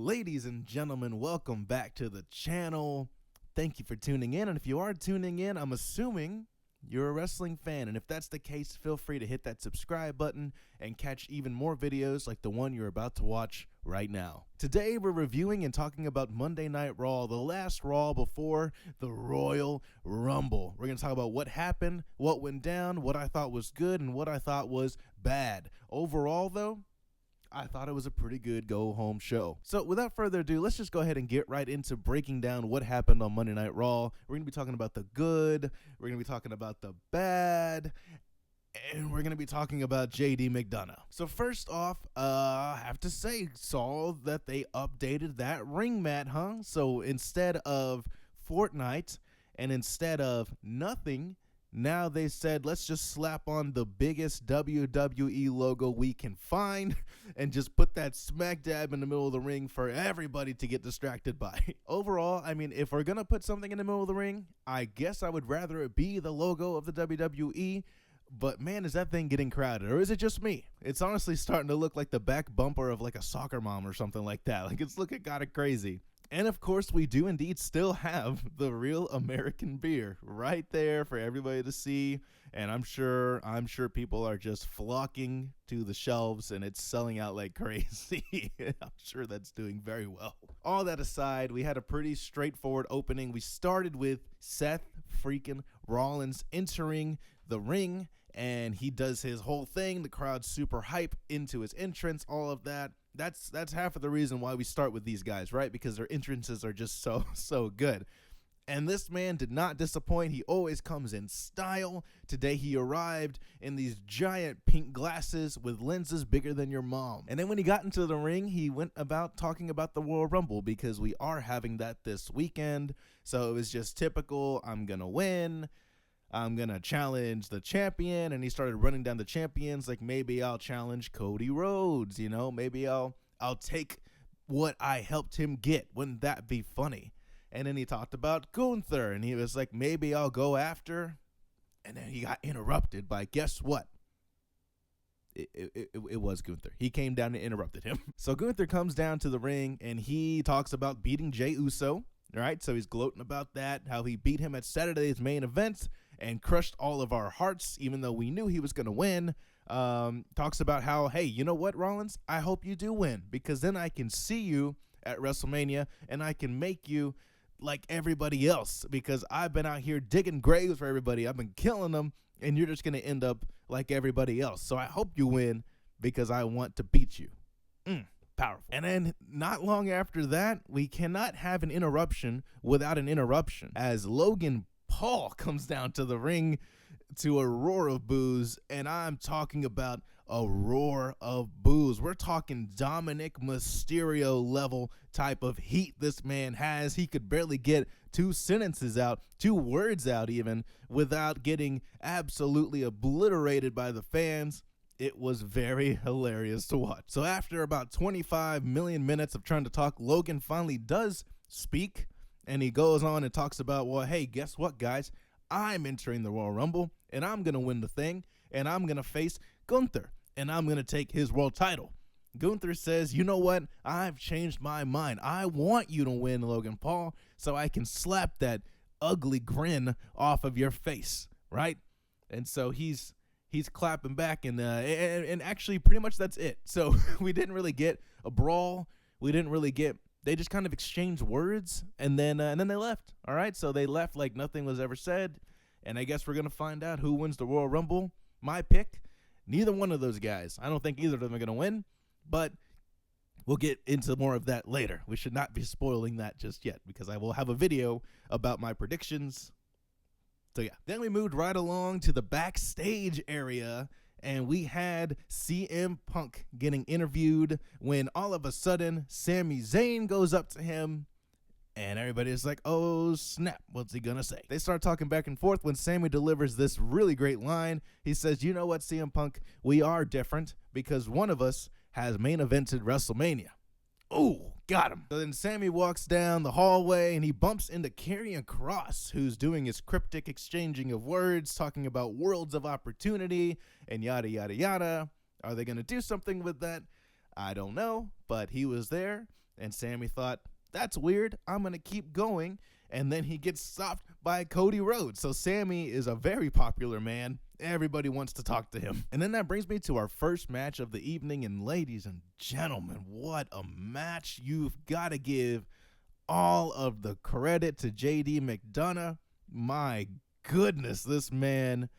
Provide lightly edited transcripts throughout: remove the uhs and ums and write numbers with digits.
Ladies and gentlemen, welcome back to the channel. Thank you for tuning in, and if you are tuning in, I'm assuming you're a wrestling fan, and if that's the case, feel free to hit that subscribe button and catch even more videos like the one you're about to watch right now. Today, we're reviewing and talking about Monday Night Raw, the last Raw before the Royal Rumble. We're going to talk about what happened, what went down, what I thought was good, and what I thought was bad. Overall, though, I thought it was a pretty good go-home show. So without further ado, let's just go ahead and get right into breaking down what happened on Monday Night Raw. We're going to be talking about the good, we're going to be talking about the bad, and we're going to be talking about JD McDonough. So first off, I have to say, saw that they updated that ring mat, huh? So instead of Fortnite and instead of nothing, now they said, let's just slap on the biggest WWE logo we can find and just put that smack dab in the middle of the ring for everybody to get distracted by. Overall, I mean, if we're going to put something in the middle of the ring, I guess I would rather it be the logo of the WWE. But man, is that thing getting crowded, or is it just me? It's honestly starting to look like the back bumper of like a soccer mom or something like that. Like, it's looking kind of crazy. And of course, we do indeed still have the real American beer right there for everybody to see. And I'm sure people are just flocking to the shelves and it's selling out like crazy. I'm sure that's doing very well. All that aside, we had a pretty straightforward opening. We started with Seth freaking Rollins entering the ring, and he does his whole thing. The crowd's super hype into his entrance, all of that. That's half of the reason why we start with these guys, right? Because their entrances are just so good. And this man did not disappoint. He always comes in style. Today he arrived in these giant pink glasses with lenses bigger than your mom. And then when he got into the ring, he went about talking about the Royal Rumble because we are having that this weekend. So it was just typical, I'm going to win. I'm going to challenge the champion. And he started running down the champions like, maybe I'll challenge Cody Rhodes, maybe I'll take what I helped him get. Wouldn't that be funny? And then he talked about Gunther, and he was like, maybe I'll go after. And then he got interrupted by, guess what? It was Gunther. He came down and interrupted him. So Gunther comes down to the ring, and he talks about beating Jey Uso. Right? So he's gloating about that, how he beat him at Saturday's main event and crushed all of our hearts, even though we knew he was going to win. Talks about how, hey, you know what, Rollins? I hope you do win, because then I can see you at WrestleMania, and I can make you like everybody else, because I've been out here digging graves for everybody. I've been killing them, and you're just going to end up like everybody else. So I hope you win, because I want to beat you. Powerful. And then not long after that, we cannot have an interruption without an interruption, as Logan Paul comes down to the ring to a roar of boos, and I'm talking about a roar of boos. We're talking Dominic Mysterio level type of heat this man has. He could barely get two words out even, without getting absolutely obliterated by the fans. It was very hilarious to watch. So after about 25 million minutes of trying to talk, Logan finally does speak, and he goes on and talks about, well, hey, guess what, guys? I'm entering the Royal Rumble, and I'm going to win the thing, and I'm going to face Gunther, and I'm going to take his world title. Gunther says, you know what? I've changed my mind. I want you to win, Logan Paul, so I can slap that ugly grin off of your face, right? And so he's clapping back, and actually pretty much that's it. So we didn't really get a brawl. They just kind of exchanged words, and then they left. All right, so they left like nothing was ever said, and I guess we're going to find out who wins the Royal Rumble. My pick, neither one of those guys. I don't think either of them are going to win, but we'll get into more of that later. We should not be spoiling that just yet, because I will have a video about my predictions. So yeah, then we moved right along to the backstage area, and we had CM Punk getting interviewed when all of a sudden Sami Zayn goes up to him, and everybody's like, oh snap, what's he gonna say? They start talking back and forth when Sami delivers this really great line. He says, you know what, CM Punk, we are different because one of us has main evented WrestleMania. Ooh, got him. So then Sami walks down the hallway, and he bumps into Karrion Kross, who's doing his cryptic exchanging of words, talking about worlds of opportunity and yada, yada, yada. Are they going to do something with that? I don't know, but he was there, And Sammy thought, that's weird. I'm going to keep going. And then he gets stopped by Cody Rhodes. So Sammy is a very popular man. Everybody wants to talk to him. And then that brings me to our first match of the evening. And ladies and gentlemen, what a match. You've got to give all of the credit to JD McDonough. My goodness, this man.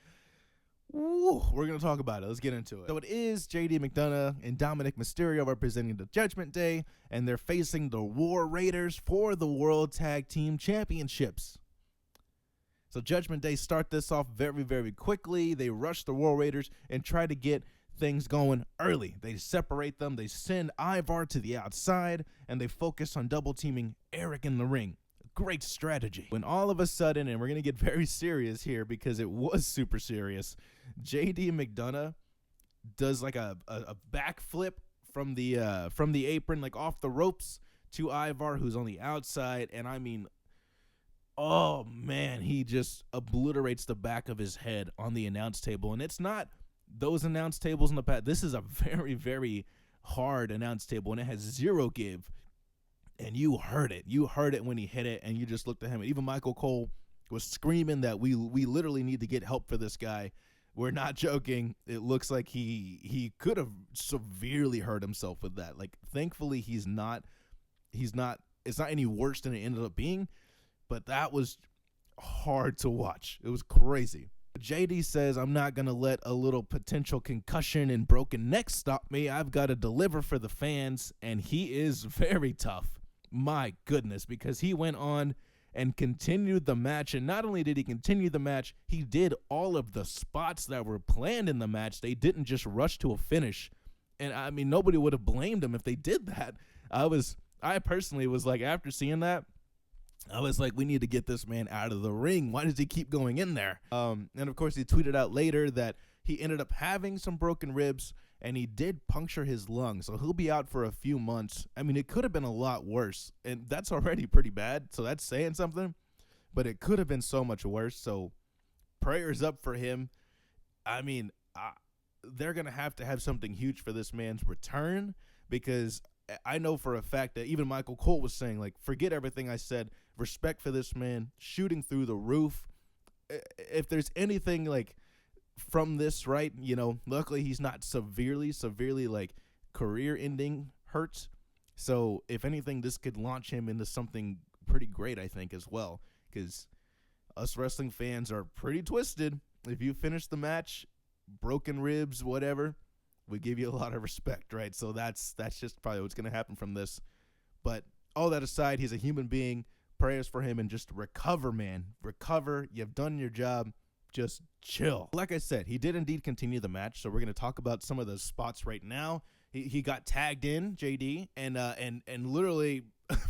Woo, we're going to talk about it. Let's get into it. So it is JD McDonough and Dominic Mysterio representing the Judgment Day, and they're facing the War Raiders for the World Tag Team Championships. So Judgment Day start this off very, very quickly. They rush the War Raiders and try to get things going early. They separate them. They send Ivar to the outside, and they focus on double teaming Eric in the ring. Great strategy. When all of a sudden, and we're going to get very serious here because it was super serious, JD McDonough does like a backflip from the apron, like off the ropes to Ivar, who's on the outside. And I mean, oh man, he just obliterates the back of his head on the announce table. And it's not those announce tables in the past. This is a very, very hard announce table, and it has zero give. And you heard it. You heard it when he hit it, and you just looked at him. And even Michael Cole was screaming that we literally need to get help for this guy. We're not joking. It looks like he could have severely hurt himself with that. Like, thankfully, it's not any worse than it ended up being, but that was hard to watch. It was crazy. JD says, I'm not going to let a little potential concussion and broken neck stop me. I've got to deliver for the fans, and he is very tough. My goodness, because he went on and continued the match. And not only did he continue the match, he did all of the spots that were planned in the match. They didn't just rush to a finish. And I mean, nobody would have blamed him if they did that. I personally was like, after seeing that, I was like, we need to get this man out of the ring. Why does he keep going in there? And of course, he tweeted out later that he ended up having some broken ribs, and he did puncture his lung, so he'll be out for a few months. I mean, it could have been a lot worse, and that's already pretty bad, so that's saying something, but it could have been so much worse, so prayers up for him. I mean, they're going to have something huge for this man's return, because I know for a fact that even Michael Cole was saying, like, forget everything I said, respect for this man, shooting through the roof. If there's anything, like, from this, right, you know, luckily he's not severely like career ending hurt, so if anything, this could launch him into something pretty great, I think, as well, because us wrestling fans are pretty twisted. If you finish the match broken ribs, whatever, we give you a lot of respect, right? So that's just probably what's going to happen from this. But all that aside, he's a human being. Prayers for him, and just recover, man. Recover. You've done your job. Just chill. Like I said, he did indeed continue the match, so we're going to talk about some of those spots right now. He got tagged in, JD, and literally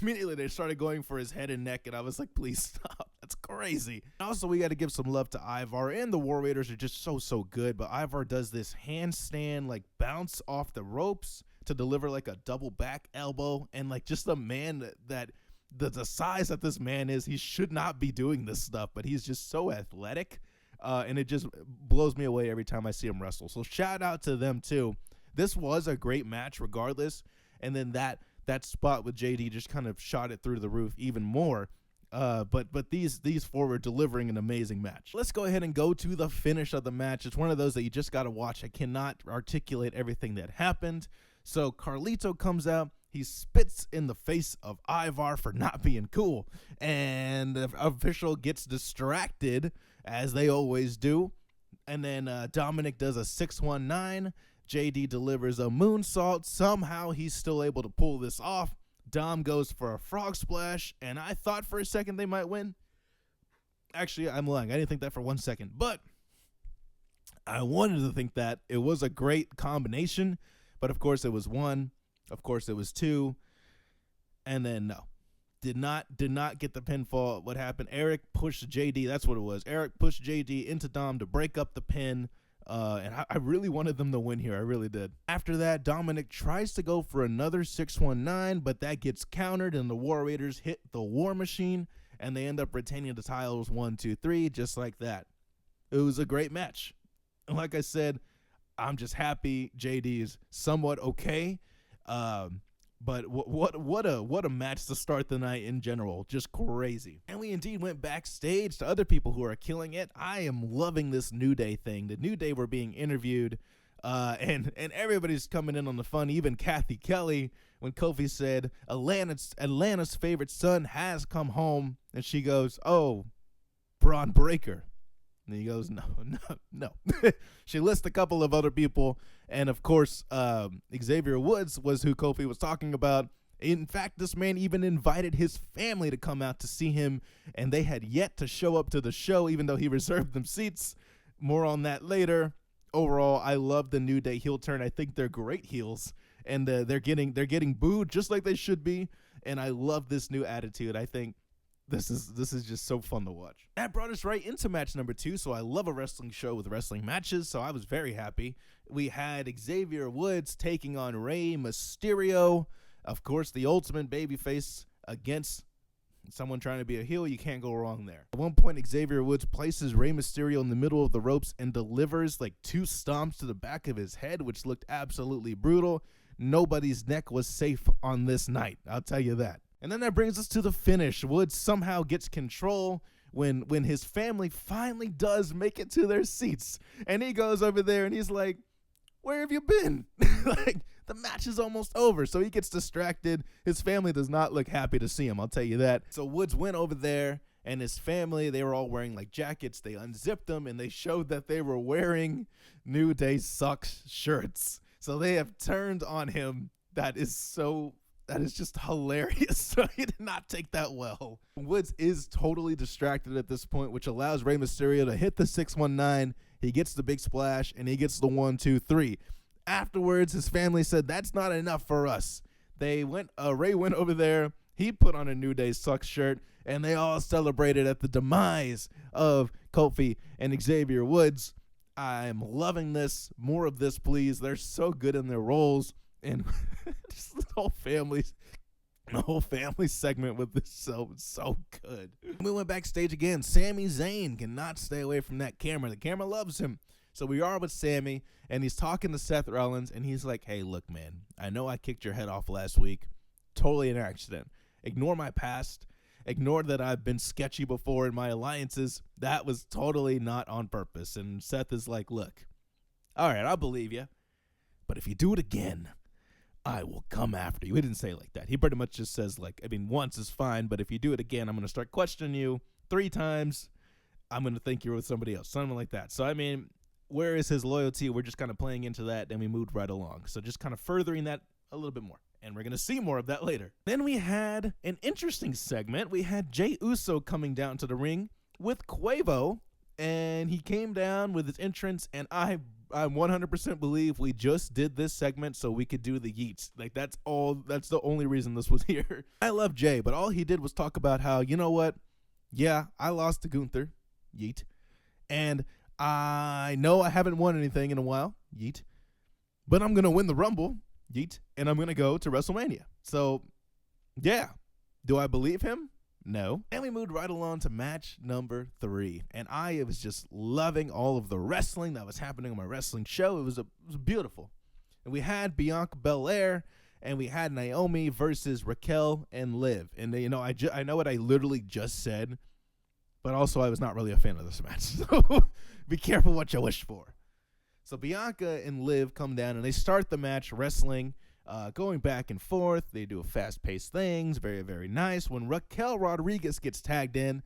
immediately they started going for his head and neck, and I was like, please stop. That's crazy. Also, we got to give some love to Ivar, and the War Raiders are just so good, but Ivar does this handstand, like, bounce off the ropes to deliver, like, a double back elbow, and, like, just a man that the size that this man is, he should not be doing this stuff, but he's just so athletic. And it just blows me away every time I see him wrestle. So shout out to them too. This was a great match regardless. And then that spot with JD just kind of shot it through the roof even more. But these four were delivering an amazing match. Let's go ahead and go to the finish of the match. It's one of those that you just got to watch. I cannot articulate everything that happened. So Carlito comes out. He spits in the face of Ivar for not being cool. And the official gets distracted, as they always do. And then Dominic does a 619. JD delivers a moonsault. Somehow he's still able to pull this off. Dom goes for a frog splash. And I thought for a second they might win. Actually, I'm lying. I didn't think that for 1 second. But I wanted to think that. It was a great combination. But of course it was 1. Of course it was 2. And then no. Did not get the pinfall. What happened? Eric pushed JD. That's what it was. Eric pushed JD into Dom to break up the pin. And I really wanted them to win here. I really did. After that, Dominic tries to go for another 619, but that gets countered, and the War Raiders hit the War Machine, and they end up retaining the titles 1, 2, 3, just like that. It was a great match. And like I said, I'm just happy JD is somewhat okay. But what a match to start the night in general. Just crazy. And we indeed went backstage to other people who are killing it. I am loving this New Day thing. The New Day were being interviewed, and everybody's coming in on the fun. Even Kathy Kelly, when Kofi said Atlanta's favorite son has come home, and she goes, "Oh, Braun Breaker." And he goes, no. She lists a couple of other people. And, of course, Xavier Woods was who Kofi was talking about. In fact, this man even invited his family to come out to see him. And they had yet to show up to the show, even though he reserved them seats. More on that later. Overall, I love the New Day heel turn. I think they're great heels. And they're getting booed just like they should be. And I love this new attitude. I think This is just so fun to watch. That brought us right into match number 2, so I love a wrestling show with wrestling matches, so I was very happy. We had Xavier Woods taking on Rey Mysterio. Of course, the ultimate babyface against someone trying to be a heel. You can't go wrong there. At one point, Xavier Woods places Rey Mysterio in the middle of the ropes and delivers like 2 stomps to the back of his head, which looked absolutely brutal. Nobody's neck was safe on this night, I'll tell you that. And then that brings us to the finish. Woods somehow gets control when his family finally does make it to their seats. And he goes over there and he's like, "Where have you been?" Like, the match is almost over. So he gets distracted. His family does not look happy to see him, I'll tell you that. So Woods went over there, and his family, they were all wearing like jackets. They unzipped them and they showed that they were wearing New Day Sucks shirts. So they have turned on him. That is just hilarious. So he did not take that well. Woods is totally distracted at this point, which allows Rey Mysterio to hit the 619. He gets the big splash, and he gets the 1, 2, 3. Afterwards, his family said, "That's not enough for us." Rey went over there. He put on a New Day Sucks shirt, and they all celebrated at the demise of Kofi and Xavier Woods. I'm loving this. More of this, please. They're so good in their roles. And just the whole family segment with this so good. We went backstage again. Sami Zayn cannot stay away from that camera. The camera loves him. So we are with Sami, and he's talking to Seth Rollins, and he's like, "Hey, look, man, I know I kicked your head off last week. Totally an accident. Ignore my past. Ignore that I've been sketchy before in my alliances. That was totally not on purpose." And Seth is like, "Look, all right, I'll believe you. But if you do it again, I will come after you." He didn't say it like that. He pretty much just says, like, once is fine, but if you do it again, I'm going to start questioning you 3 times. I'm going to think you're with somebody else. Something like that. So, where is his loyalty? We're just kind of playing into that, and we moved right along. So just kind of furthering that a little bit more. And we're going to see more of that later. Then we had an interesting segment. We had Jey Uso coming down to the ring with Quavo, and he came down with his entrance, and I 100% believe we just did this segment so we could do the yeets. Like, that's the only reason this was here. I love Jay, but all he did was talk about how, you know what? Yeah, I lost to Gunther. Yeet. And I know I haven't won anything in a while. Yeet. But I'm going to win the Rumble. Yeet. And I'm going to go to WrestleMania. So, yeah. Do I believe him? No. And we moved right along to match number 3. And I was just loving all of the wrestling that was happening on my wrestling show. It was beautiful. And we had Bianca Belair, and we had Naomi versus Raquel and Liv. And, I know what I literally just said, but also I was not really a fan of this match. So be careful what you wish for. So Bianca and Liv come down, and they start the match wrestling. Going back and forth. They do a fast-paced things. Very, very nice. When Raquel Rodriguez gets tagged in,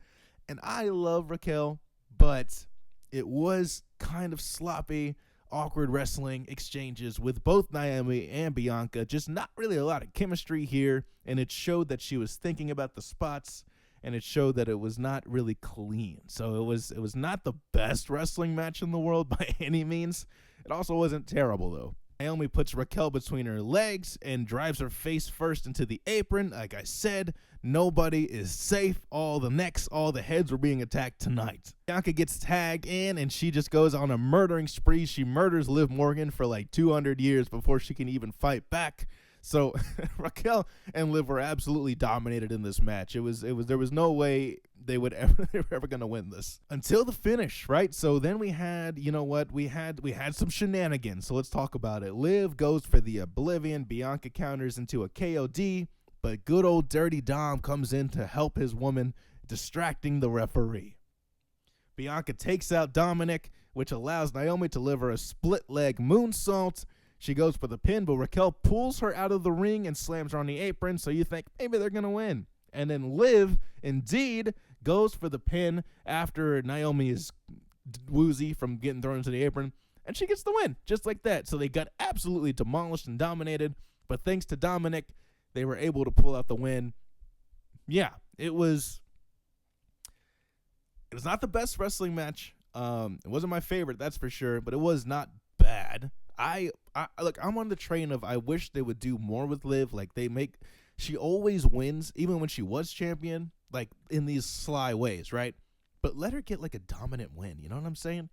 and I love Raquel, but it was kind of sloppy, awkward wrestling exchanges with both Naomi and Bianca. Just not really a lot of chemistry here, and it showed that she was thinking about the spots, and it showed that it was not really clean. So it was not the best wrestling match in the world by any means. It also wasn't terrible, though. Naomi puts Raquel between her legs and drives her face first into the apron. Like I said, nobody is safe. All the necks, all the heads were being attacked tonight. Bianca gets tagged in, and she just goes on a murdering spree. She murders Liv Morgan for like 200 years before she can even fight back. So Raquel and Liv were absolutely dominated in this match. There was no way they were ever going to win this until the finish, right? So then we had, we had some shenanigans. So let's talk about it. Liv goes for the Oblivion. Bianca counters into a KOD, but good old Dirty Dom comes in to help his woman, distracting the referee. Bianca takes out Dominic, which allows Naomi to deliver a split leg moonsault. She goes for the pin, but Raquel pulls her out of the ring and slams her on the apron, so you think maybe they're going to win. And then Liv, indeed, goes for the pin after Naomi is woozy from getting thrown into the apron, and she gets the win, just like that. So they got absolutely demolished and dominated, but thanks to Dominic, they were able to pull out the win. Yeah, it was not the best wrestling match. It wasn't my favorite, that's for sure, but it was not bad. Look, I'm on the train of I wish they would do more with Liv. Like she always wins, even when she was champion, like in these sly ways, right? But let her get like a dominant win. You know what I'm saying?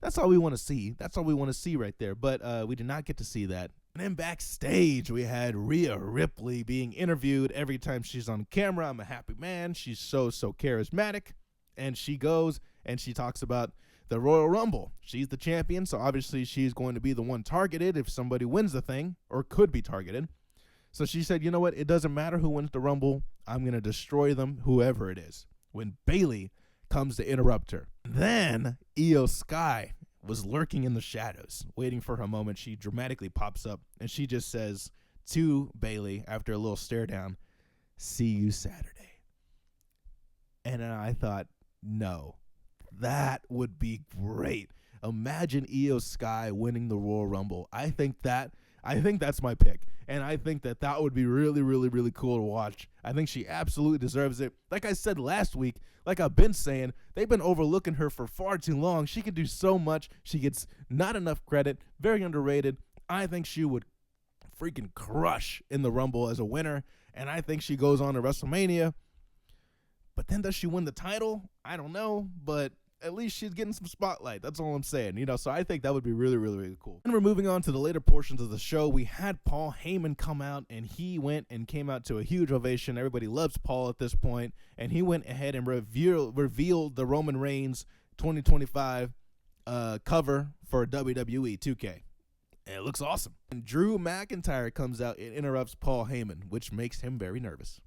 That's all we want to see. That's all we want to see right there. But we did not get to see that. And then backstage, we had Rhea Ripley being interviewed every time she's on camera. I'm a happy man. She's so charismatic. And she goes and she talks about the Royal Rumble. She's the champion, so obviously she's going to be the one targeted if somebody wins the thing, or could be targeted. So she said, you know what? It doesn't matter who wins the Rumble. I'm going to destroy them, whoever it is. When Bayley comes to interrupt her. Then Io Sky was lurking in the shadows, waiting for her moment. She dramatically pops up, and she just says to Bayley, after a little stare down, "See you Saturday." And I thought, no. That would be great. Imagine Io Sky winning the Royal Rumble. I think that's my pick. And I think that would be really, really, really cool to watch. I think she absolutely deserves it. Like I said last week, like I've been saying, they've been overlooking her for far too long. She can do so much. She gets not enough credit. Very underrated. I think she would freaking crush in the Rumble as a winner. And I think she goes on to WrestleMania. But then does she win the title? I don't know. But at least she's getting some spotlight. That's all I'm saying. So I think that would be really, really, really cool. And we're moving on to the later portions of the show. We had Paul Heyman come out, and he went and came out to a huge ovation. Everybody loves Paul at this point, and he went ahead and revealed the Roman Reigns 2025 cover for WWE 2K. And it looks awesome. And Drew McIntyre comes out and interrupts Paul Heyman, which makes him very nervous,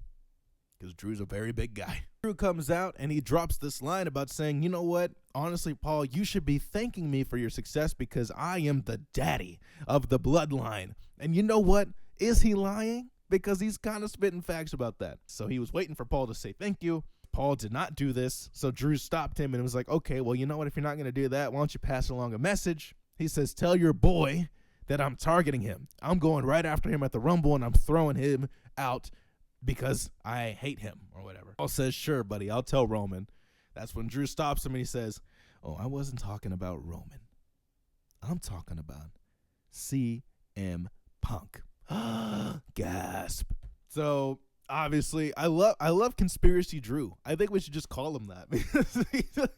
because Drew's a very big guy. Drew comes out and he drops this line about saying, you know what? Honestly, Paul, you should be thanking me for your success because I am the daddy of the bloodline. And you know what? Is he lying? Because he's kind of spitting facts about that. So he was waiting for Paul to say thank you. Paul did not do this. So Drew stopped him and was like, okay, well, you know what? If you're not going to do that, why don't you pass along a message? He says, tell your boy that I'm targeting him. I'm going right after him at the Rumble and I'm throwing him out because I hate him or whatever. Paul says, sure, buddy, I'll tell Roman. That's when Drew stops him and he says, oh, I wasn't talking about Roman. I'm talking about CM Punk. Gasp. So obviously, I love Conspiracy Drew. I think we should just call him that because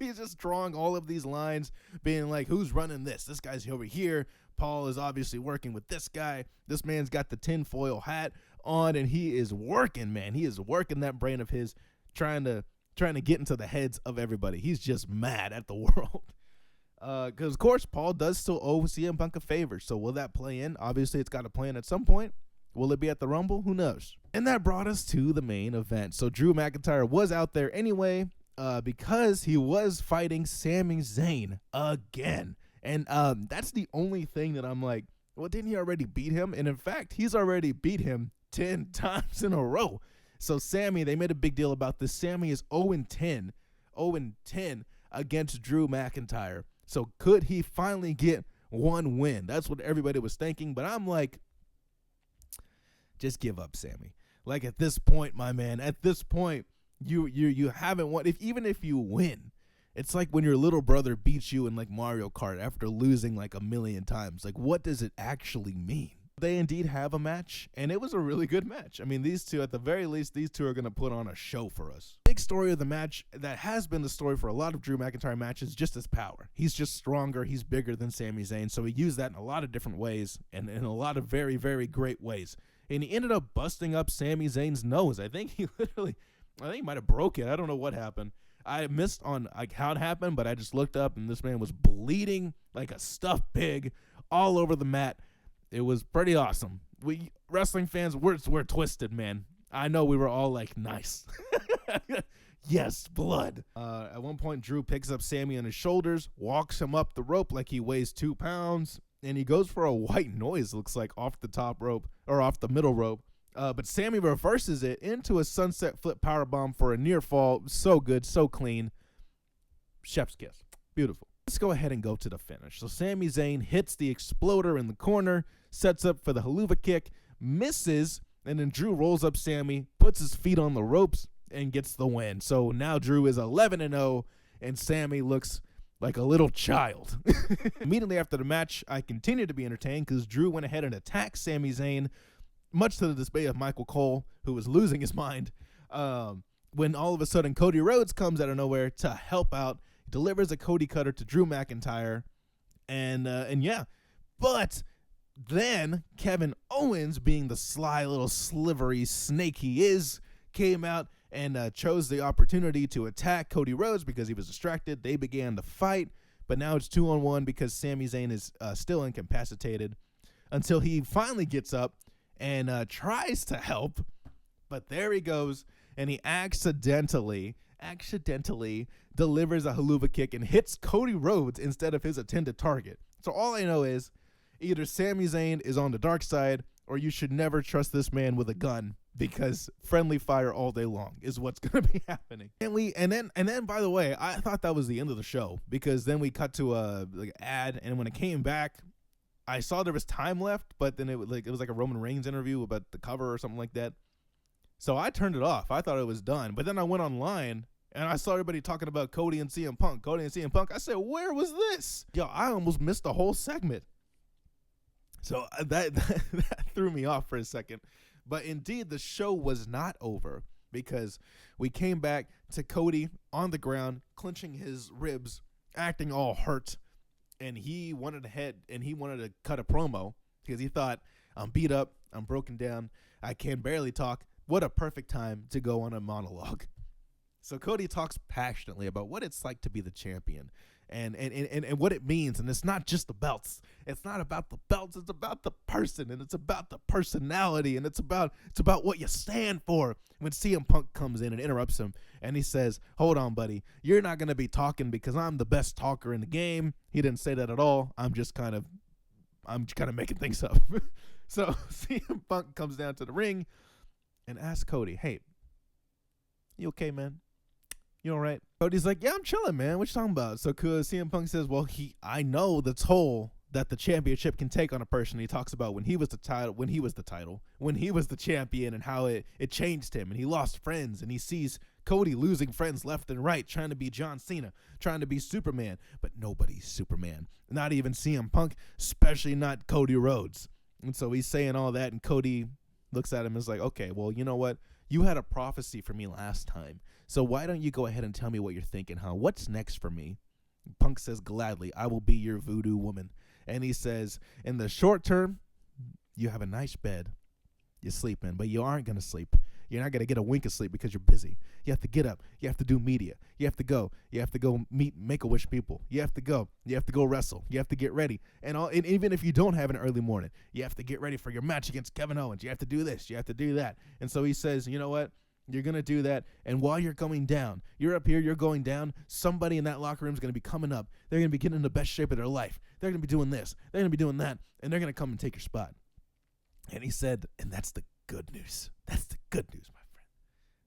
he's just drawing all of these lines, being like, who's running this? This guy's over here. Paul is obviously working with this guy. This man's got the tinfoil hat on, and he is working, man. He is working that brain of his, trying to get into the heads of everybody. He's just mad at the world. Because, of course, Paul does still owe CM Punk a favor. So will that play in? Obviously, it's got to play in at some point. Will it be at the Rumble? Who knows? And that brought us to the main event. So Drew McIntyre was out there anyway because he was fighting Sami Zayn again. And that's the only thing that I'm like, well, didn't he already beat him? And in fact, he's already beat him 10 times in a row. So Sami, they made a big deal about this. Sami is 0-10 against Drew McIntyre. So could he finally get one win? That's what everybody was thinking. But I'm like, just give up, Sami. Like at this point, my man, at this point, you haven't won. Even if you win, it's like when your little brother beats you in like Mario Kart after losing like a million times. Like, what does it actually mean? they indeed have a match, and it was a really good match. I mean, these two, at the very least, these two are going to put on a show for us. Big story of the match that has been the story for a lot of Drew McIntyre matches, just his power. He's just stronger. He's bigger than Sami Zayn, so he used that in a lot of different ways and in a lot of very, very great ways. And he ended up busting up Sami Zayn's nose. I think he might have broke it. I don't know what happened. I missed on like how it happened, but I just looked up, and this man was bleeding like a stuffed pig all over the mat. It was pretty awesome. We wrestling fans, we're twisted, man. I know we were all like, nice. Yes, blood. At one point, Drew picks up Sami on his shoulders, walks him up the rope like he weighs 2 pounds, and he goes for a white noise, looks like, off the top rope, or off the middle rope. But Sami reverses it into a sunset flip powerbomb for a near fall. So good, so clean. Chef's kiss. Beautiful. Let's go ahead and go to the finish. So Sami Zayn hits the exploder in the corner, sets up for the haluva kick, misses, and then Drew rolls up Sami, puts his feet on the ropes, and gets the win. So now Drew is 11-0, and Sami looks like a little child. Immediately after the match, I continued to be entertained because Drew went ahead and attacked Sami Zayn, much to the dismay of Michael Cole, who was losing his mind. When all of a sudden Cody Rhodes comes out of nowhere to help out, delivers a Cody Cutter to Drew McIntyre, and yeah. But then Kevin Owens, being the sly little slivery snake he is, came out and chose the opportunity to attack Cody Rhodes because he was distracted. They began to fight, but now it's 2-on-1 because Sami Zayn is still incapacitated until he finally gets up and tries to help, but there he goes, and he accidentally delivers a haluva kick and hits Cody Rhodes instead of his intended target. So all I know is either Sami Zayn is on the dark side, or you should never trust this man with a gun, because friendly fire all day long is what's going to be happening. And then by the way, I thought that was the end of the show, because then we cut to a ad, and when it came back, I saw there was time left, but then it was like a Roman Reigns interview about the cover or something like that. So I turned it off. I thought it was done, but then I went online and I saw everybody talking about Cody and CM Punk. I said, where was this? Yo, I almost missed the whole segment. So that threw me off for a second. But indeed, the show was not over, because we came back to Cody on the ground, clenching his ribs, acting all hurt. And he wanted to cut a promo because he thought, I'm beat up, I'm broken down, I can barely talk. What a perfect time to go on a monologue. So Cody talks passionately about what it's like to be the champion and what it means. And it's not just the belts. It's not about the belts. It's about the person, and it's about the personality, and it's about what you stand for. When CM Punk comes in and interrupts him, and he says, hold on, buddy, you're not going to be talking because I'm the best talker in the game. He didn't say that at all. I'm just kind of making things up. So CM Punk comes down to the ring and asks Cody, hey, you okay, man? You all right? Cody's like, yeah, I'm chilling, man. What you talking about? So CM Punk says, well, I know the toll that the championship can take on a person. He talks about when he was the champion, and how it changed him, and he lost friends, and he sees Cody losing friends left and right, trying to be John Cena, trying to be Superman, but nobody's Superman, not even CM Punk, especially not Cody Rhodes. And so he's saying all that, and Cody looks at him and is like, okay, well, you know what? You had a prophecy for me last time, so why don't you go ahead and tell me what you're thinking, huh? What's next for me? Punk says, gladly, I will be your voodoo woman. And he says, in the short term, you have a nice bed you sleep in, but you aren't going to sleep. You're not going to get a wink of sleep because you're busy. You have to get up. You have to do media. You have to go. You have to go meet Make-A-Wish people. You have to go. You have to go wrestle. You have to get ready. And even if you don't have an early morning, you have to get ready for your match against Kevin Owens. You have to do this. You have to do that. And so he says, you know what? You're going to do that, and while you're going down, you're up here, you're going down, somebody in that locker room is going to be coming up. They're going to be getting in the best shape of their life. They're going to be doing this. They're going to be doing that, and they're going to come and take your spot. And he said, and that's the good news. That's the good news, my friend.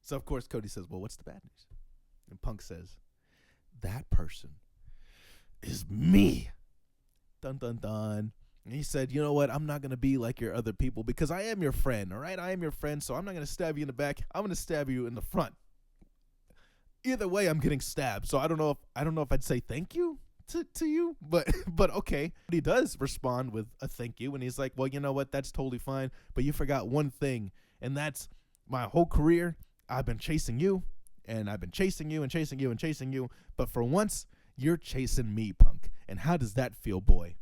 So, of course, Cody says, well, what's the bad news? And Punk says, that person is me. Dun, dun, dun. And he said, you know what? I'm not going to be like your other people because I am your friend, all right? I am your friend, so I'm not going to stab you in the back. I'm going to stab you in the front. Either way, I'm getting stabbed. So I don't know if I'd say thank you, to you, but okay. But he does respond with a thank you, and he's like, well, you know what, that's totally fine, but you forgot one thing, and that's my whole career I've been chasing you, and I've been chasing you and chasing you and chasing you, but for once you're chasing me, Punk. And how does that feel, boy?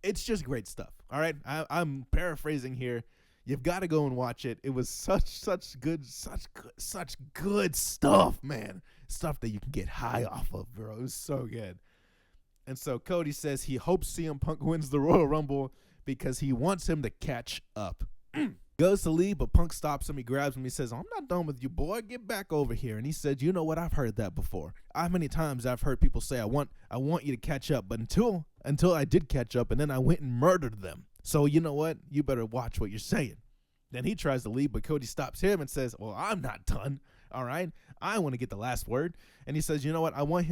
It's just great stuff. All right, I'm paraphrasing here. You've got to go and watch it. It was such good stuff, man. Stuff that you can get high off of, bro. It was so good. And so Cody says he hopes CM Punk wins the Royal Rumble because he wants him to catch up. Goes to leave, but Punk stops him. He grabs him. He says, I'm not done with you, boy. Get back over here. And he said, you know what? I've heard that before. How many times I've heard people say, I want you to catch up. But until I did catch up, and then I went and murdered them. So you know what? You better watch what you're saying. Then he tries to leave, but Cody stops him and says, well, I'm not done. All right? I want to get the last word. And he says, you know what? I want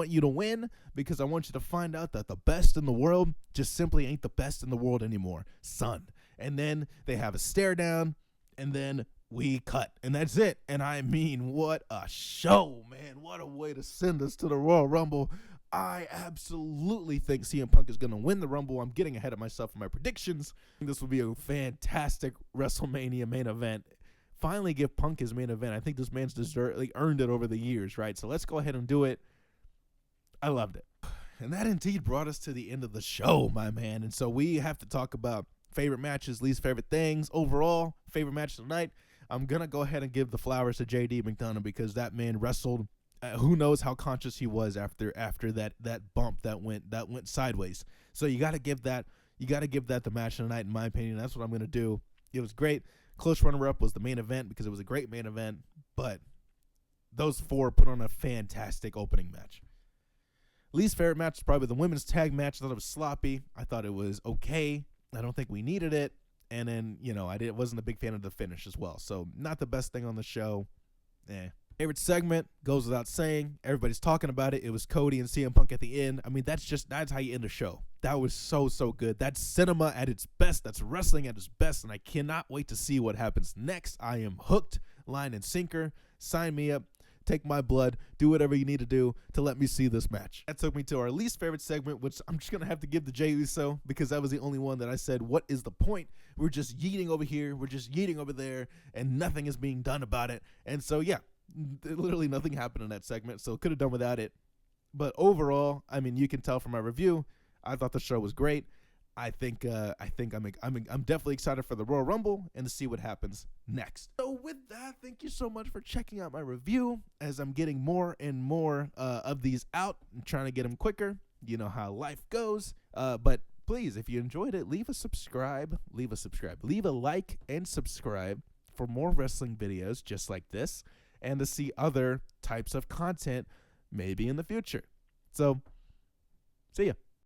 you to win because I want you to find out that the best in the world just simply ain't the best in the world anymore, son. And then they have a stare down, and then we cut. And that's it. And I mean, what a show, man. What a way to send us to the Royal Rumble. I absolutely think CM Punk is going to win the Rumble. I'm getting ahead of myself in my predictions. This will be a fantastic WrestleMania main event. Finally give Punk his main event. I think this man's earned it over the years, right? So let's go ahead and do it. I loved it. And that indeed brought us to the end of the show, my man. And so we have to talk about favorite matches, least favorite things. Overall, favorite match of the night, I'm going to go ahead and give the flowers to JD McDonough because that man wrestled. Who knows how conscious he was after that bump that went sideways. So you got to give that the match of the night, in my opinion. That's what I'm going to do. It was great. Close runner-up was the main event because it was a great main event, but those four put on a fantastic opening match. Least favorite match is probably the women's tag match. I thought it was sloppy. I thought it was okay. I don't think we needed it. And then, I wasn't a big fan of the finish as well. So not the best thing on the show. Favorite segment goes without saying. Everybody's talking about it. It was Cody and CM Punk at the end. I mean, that's how you end a show. That was so good. That's cinema at its best. That's wrestling at its best. And I cannot wait to see what happens next. I am hooked, line and sinker. Sign me up. Take my blood, do whatever you need to do to let me see this match. That took me to our least favorite segment, which I'm just going to have to give to Jey Uso because that was the only one that I said, what is the point? We're just yeeting over here, we're just yeeting over there, and nothing is being done about it. And so, yeah, literally nothing happened in that segment, so could have done without it. But overall, I mean, you can tell from my review, I thought the show was great. I think I'm definitely excited for the Royal Rumble and to see what happens next. So with that, thank you so much for checking out my review as I'm getting more and more of these out and trying to get them quicker. You know how life goes. But please, if you enjoyed it, leave a like and subscribe for more wrestling videos just like this and to see other types of content maybe in the future. So, see ya.